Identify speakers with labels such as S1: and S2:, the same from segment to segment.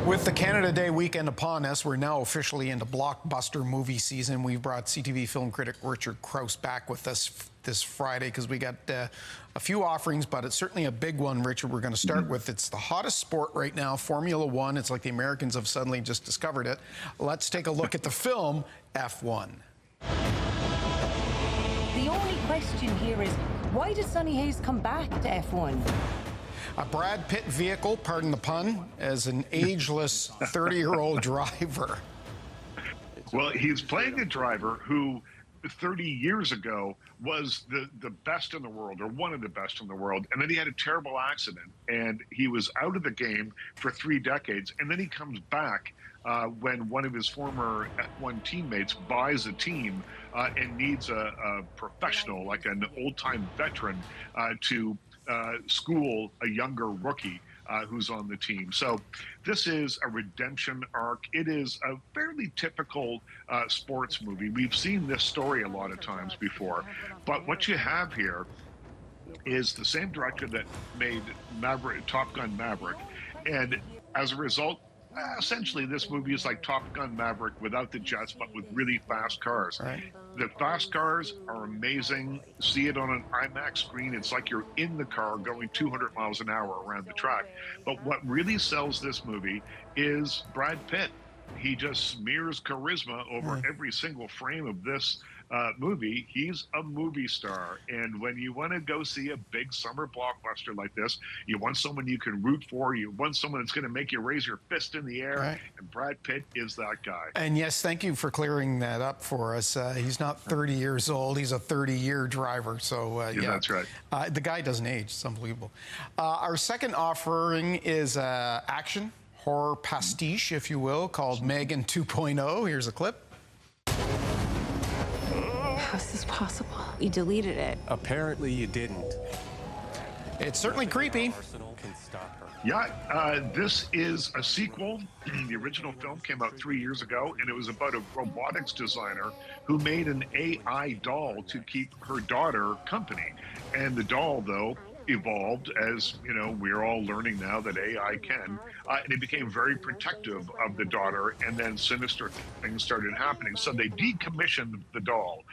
S1: With the Canada Day weekend upon us, we're now officially into blockbuster movie season. We've brought CTV film critic Richard Crouse back with us this Friday because we got a few offerings, but it's certainly a big one, Richard, we're going to start with. It's the hottest sport right now, Formula One. It's like the Americans have suddenly just discovered it. Let's take a look at the film F1.
S2: The only question here is, why did Sonny Hayes come back to F1?
S1: A Brad Pitt vehicle, pardon the pun, as an ageless 30-year-old driver.
S3: Well, he's playing a driver who 30 years ago was the best in the world, or one of the best in the world, and then he had a terrible accident, and he was out of the game for 3 decades, and then he comes back when one of his former F1 teammates buys a team and needs a professional, like an old-time veteran, to school a younger rookie who's on the team. So this is a redemption arc. It is a fairly typical sports movie. We've seen this story a lot of times before, but what you have here is the same director that made Top Gun Maverick, and as a result, essentially this movie is like Top Gun Maverick without the jets, but with really fast cars.
S1: Right.
S3: The fast cars are amazing. See it on an IMAX screen. It's like you're in the car going 200 miles an hour around the track. But what really sells this movie is Brad Pitt. He just smears charisma over every single frame of this movie. He's a movie star, and when you want to go see a big summer blockbuster like this, you want someone you can root for, you want someone that's going to make you raise your fist in the air, and Brad Pitt is that guy.
S1: And yes, thank you for clearing that up for us. He's not 30 years old, he's a 30-year driver, so yeah.
S3: That's right.
S1: The guy doesn't age, it's unbelievable. Our second offering is action, horror pastiche, if you will, called Megan 2.0. Here's a clip.
S4: How is this possible? You deleted it.
S5: Apparently you didn't.
S1: It's certainly creepy.
S3: Yeah, this is a sequel. The original film came out 3 years ago, and it was about a robotics designer who made an AI doll to keep her daughter company. And the doll, though, evolved, as you know, we're all learning now that AI can, and it became very protective of the daughter, and then sinister things started happening. So they decommissioned the doll.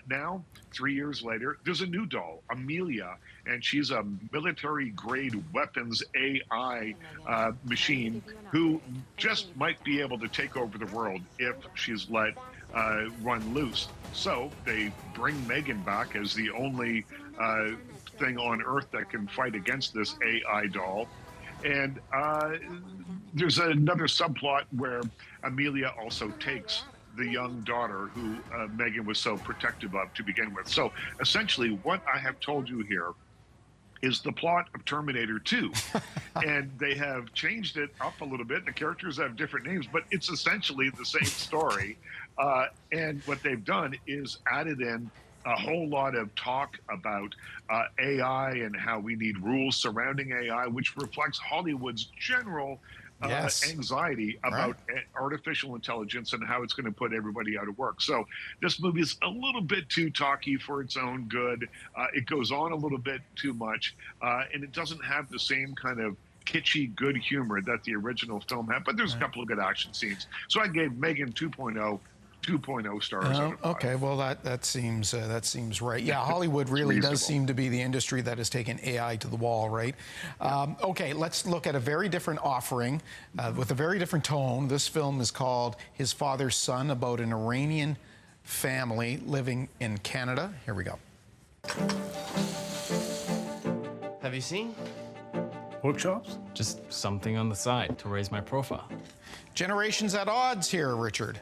S3: Now, 3 years later, there's a new doll, Amelia, and she's a military-grade weapons AI machine who just might be able to take over the world if she's let run loose. So they bring Megan back as the only thing on Earth that can fight against this AI doll. And there's another subplot where Amelia also takes the young daughter who Megan was so protective of to begin with. So essentially what I have told you here is the plot of Terminator 2. And they have changed it up a little bit. The characters have different names, but it's essentially the same story. And what they've done is added in a whole lot of talk about AI and how we need rules surrounding AI, which reflects Hollywood's general anxiety about artificial intelligence and how it's going to put everybody out of work. So this movie is a little bit too talky for its own good. It goes on a little bit too much, and it doesn't have the same kind of kitschy good humor that the original film had, but there's a couple of good action scenes. So I gave Megan 2.0 stars out of 5.
S1: Okay, well that seems right. Yeah, Hollywood really does seem to be the industry that has taken AI to the wall, right? Okay, let's look at a very different offering with a very different tone. This film is called His Father's Son, about an Iranian family living in Canada. Here we go.
S6: Have you seen?
S5: Workshops?
S6: Just something on the side to raise my profile.
S1: Generations at odds here, Richard.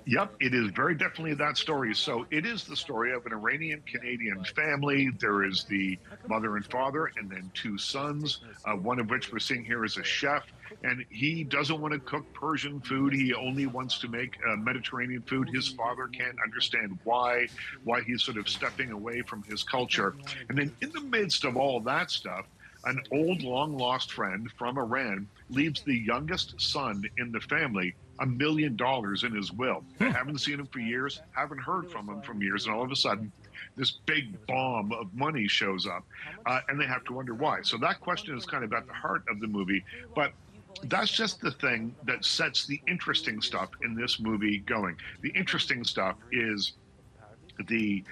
S3: Yep, it is very definitely that story. So it is the story of an Iranian-Canadian family. There is the mother and father, and then 2 sons, one of which we're seeing here is a chef. And he doesn't want to cook Persian food. He only wants to make Mediterranean food. His father can't understand why he's sort of stepping away from his culture. And then in the midst of all that stuff, an old, long-lost friend from Iran leaves the youngest son in the family $1 million in his will. They haven't seen him for years, haven't heard from him for years, and all of a sudden, this big bomb of money shows up, and they have to wonder why. So that question is kind of at the heart of the movie. But that's just the thing that sets the interesting stuff in this movie going. The interesting stuff is the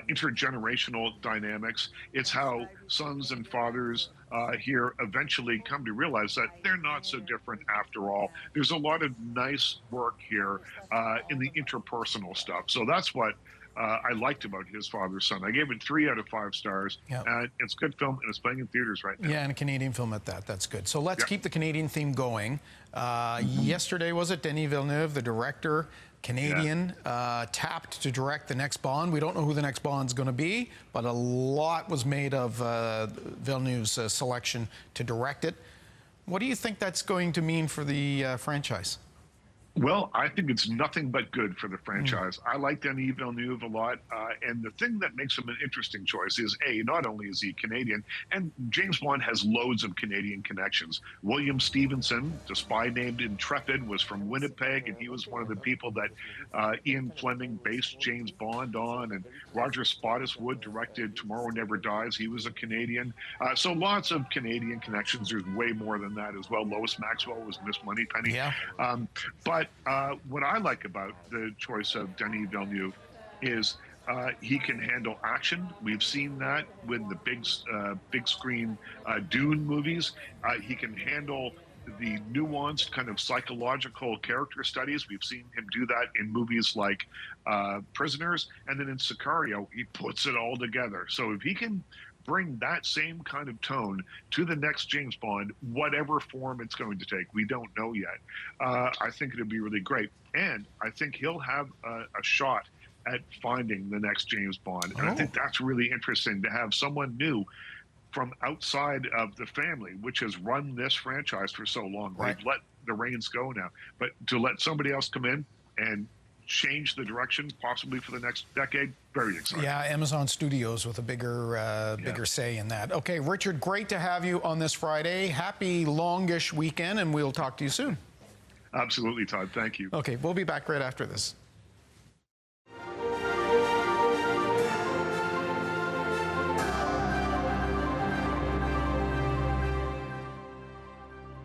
S3: intergenerational dynamics. It's how sons and fathers here eventually come to realize that they're not so different after all. There's a lot of nice work here in the interpersonal stuff. So that's what I liked about His Father's Son. I gave it 3 out of 5 stars.
S1: Yep.
S3: It's a good film, and it's playing in theaters right now.
S1: Yeah, and a Canadian film at that. That's good. So let's keep the Canadian theme going. Yesterday, was it, Denis Villeneuve, the director, Canadian, tapped to direct the next Bond. We don't know who the next Bond's going to be, but a lot was made of Villeneuve's selection to direct it. What do you think that's going to mean for the franchise?
S3: Well, I think it's nothing but good for the franchise. I like Denis Villeneuve a lot, and the thing that makes him an interesting choice is, A, not only is he Canadian, and James Bond has loads of Canadian connections. William Stevenson, the spy named Intrepid, was from Winnipeg, and he was one of the people that Ian Fleming based James Bond on, and Roger Spottiswoode directed Tomorrow Never Dies. He was a Canadian. So lots of Canadian connections. There's way more than that as well. Lois Maxwell was Miss Moneypenny.
S1: Yeah.
S3: But what I like about the choice of Denis Villeneuve is he can handle action. We've seen that with the big screen Dune movies. He can handle the nuanced kind of psychological character studies. We've seen him do that in movies like Prisoners, and then in Sicario, he puts it all together. So if he can bring that same kind of tone to the next James Bond, whatever form it's going to take, we don't know yet. I think it'll be really great. And I think he'll have a shot at finding the next James Bond. And I think that's really interesting to have someone new from outside of the family, which has run this franchise for so long.
S1: Right.
S3: They've let the reins go now. But to let somebody else come in and change the direction possibly for the next decade, very exciting.
S1: Yeah, Amazon Studios with a bigger say in that. Okay, Richard, great to have you on this Friday. Happy longish weekend, and we'll talk to you soon.
S3: Absolutely, Todd. Thank you.
S1: Okay, we'll be back right after this.